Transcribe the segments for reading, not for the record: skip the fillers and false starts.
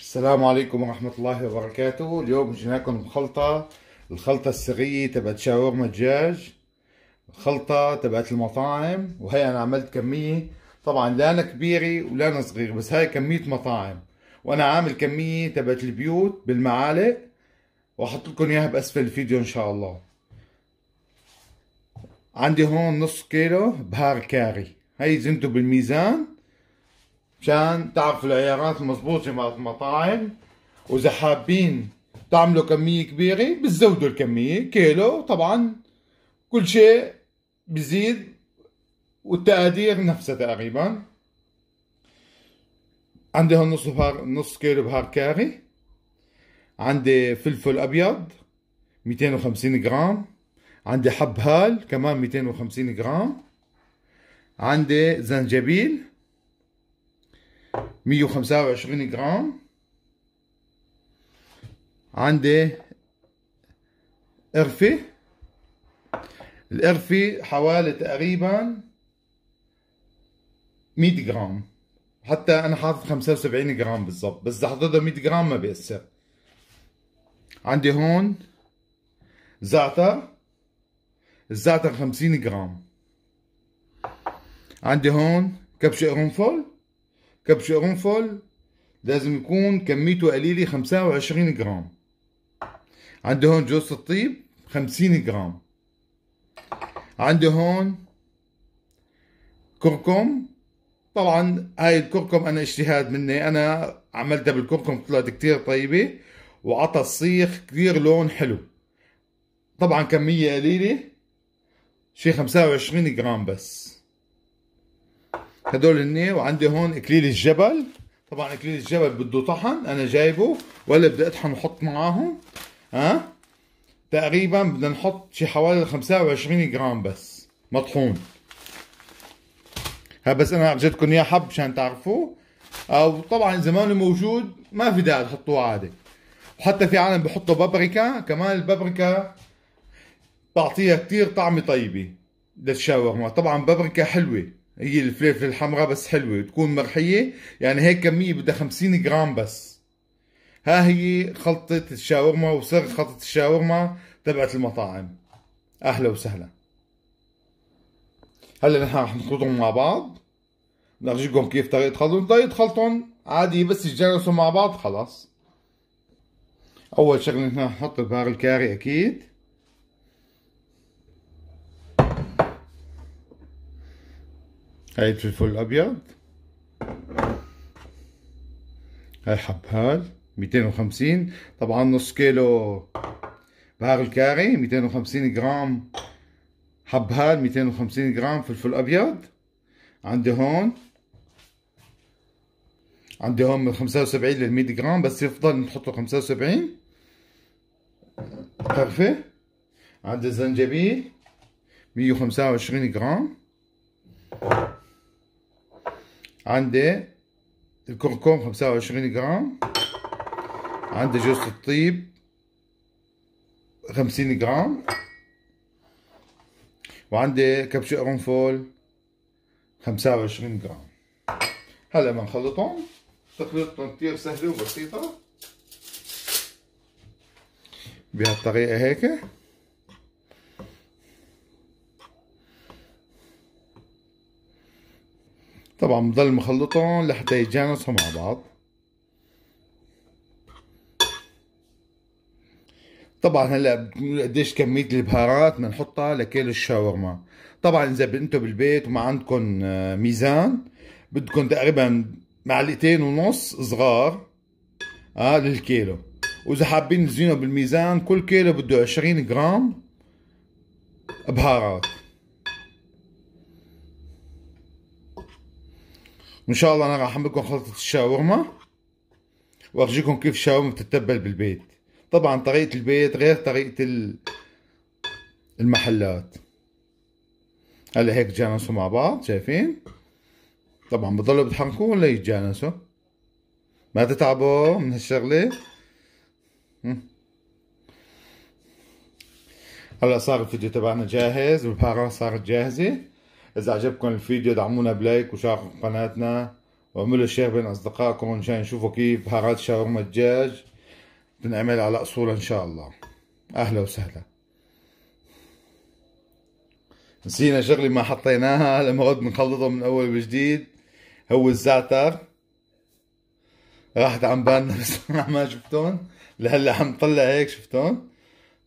السلام عليكم ورحمة الله وبركاته. اليوم جيناكم بخلطة، الخلطة السرية تبعت شاورما الدجاج، الخلطة تبعت المطاعم. وهي أنا عملت كمية، طبعا لا أنا كبيرة ولا أنا صغير، بس هاي كمية مطاعم، وأنا عامل كمية تبعت البيوت بالمعالق، وأحط لكم إياها بأسفل الفيديو إن شاء الله. عندي هون نص كيلو بهار كاري، هي زنته بالميزان مشان تعرفوا العيارات المضبوطة مع المطاعم. وإذا حابين تعملوا كمية كبيرة بتزودوا الكمية كيلو، طبعا كل شيء بزيد والتقادير نفسها تقريبا. عندي هون نص كيلو بهار كاري، عندي فلفل أبيض 250 جرام، عندي حب هال كمان 250 جرام، عندي زنجبيل 125 جرام، عندي قرفة، القرفة حوالي تقريبا 100 جرام، حتى أنا حاطط 75 جرام بالضبط، بس إذا حطيتها 100 جرام ما بيأثر. عندي هون زعتر، الزعتر 50 جرام، عندي هون كبش قرنفل، كبش قرنفل لازم يكون كميته قليلة 25 جرام، عندي هون جوز الطيب 50 جرام، عندي هون كركم. طبعا هاي الكركم انا اجتهاد مني، انا عملتها بالكركم طلعت كتير طيبة وعطى الصيخ كتير لون حلو. طبعا كمية قليلة، شي 25 جرام بس هدول هني. وعندي هون اكليل الجبل، طبعا اكليل الجبل بده طحن، انا جايبه ولا بدي اطحن وحط معاهم. تقريبا بدنا نحط شي حوالي 25 جرام بس مطحون. ها بس انا اجيتكم اياه حب عشان تعرفوا، او طبعا اذا ما موجود ما في داعي تحطوه عادي. وحتى في عالم بحطوا بابريكا كمان، البابريكا تعطيها كتير طعمة طيبة للشاورما. طبعا بابريكا حلوة، هي الفلفل الحمراء بس حلوة تكون مرحية، يعني هيك كمية بدها 50 جرام بس. ها هي خلطة الشاورما وسر خلطة الشاورما تبعت المطاعم. اهلا وسهلا. هلا نحن رح نخلطهم مع بعض، نرجيكم كيف طريقة خلطهم عادي، بس يتجانسوا مع بعض خلاص. اول شغله نحن نحط البهار الكاري اكيد، هاي الفلفل الابيض، هاي حب هال 250، طبعا نص كيلو بهار الكاري 250 جرام، حب هال 250 جرام فلفل ابيض. عندي هون من 75 لل 100 جرام، بس يفضل نحطه 75. قرفة، عندي زنجبيل 125 جرام، عندي الكركم 25 جرام، عندي جوز الطيب 50 جرام، وعندي كبش قرنفل 25 جرام. هلا بنخلطهم، تخليطهم كتير سهلة وبسيطة بهالطريقة هيك. طبعا بضل مخلطهم لحتى يتجانسوا مع بعض. طبعا هلا بتقولوا قديش كمية البهارات بدنا نحطها لكيلو الشاورما. طبعا اذا انتم بالبيت وما عندكم ميزان، بدكم تقريبا معلقتين ونص صغار للكيلو. واذا حابين تزينوا بالميزان كل كيلو بده 20 جرام بهارات. وان شاء الله انا راح اعمل لكم خلطة الشاورما وارجيكم كيف الشاورما بتتبل بالبيت. طبعا طريقة البيت غير طريقة المحلات. هلا هيك تجانسوا مع بعض، شايفين؟ طبعا بضلوا بتحركوا ولا يتجانسوا، ما تتعبوا من هالشغلة. هلا صار الفيديو تبعنا جاهز والبهارات صارت جاهزة. إذا عجبكم الفيديو دعمونا بلايك وشاركوا قناتنا واعملوا شير بين اصدقائكم مشان يشوفوا كيف بهارات شاورما الدجاج بنعمل على اصولها ان شاء الله. اهلا وسهلا. نسينا شغلة ما حطيناها، لما غد بنخلطهم من اول وجديد، هو الزعتر. راحت عن بالنا بس ما شفتون، لهلا عم طلع هيك شفتون.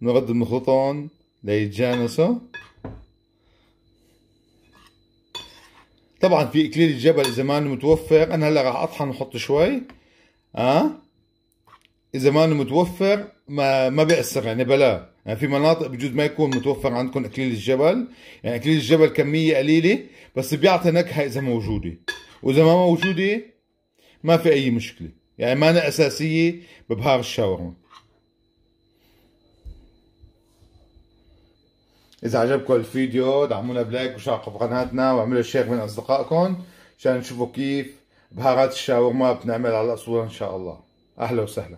بنغد بنخلطهم ليتجانسوا. طبعا في اكليل الجبل اذا ما متوفر، انا هلا راح اطحن واحط شوي. اذا ما متوفر ما بيأثر يعني بلا. يعني في مناطق بجوز ما يكون متوفر عندكم اكليل الجبل، يعني اكليل الجبل كمية قليلة بس بيعطي نكهة اذا موجودة، واذا ما موجودة ما في اي مشكلة، يعني مانها اساسية ببهار الشاورما. إذا عجبكم الفيديو دعمونا بلايك وشاركوا بقناتنا واعملوا شير بين أصدقائكم عشان تشوفوا كيف بهارات الشاورما بنعمل على أصولها إن شاء الله. أهلا وسهلا.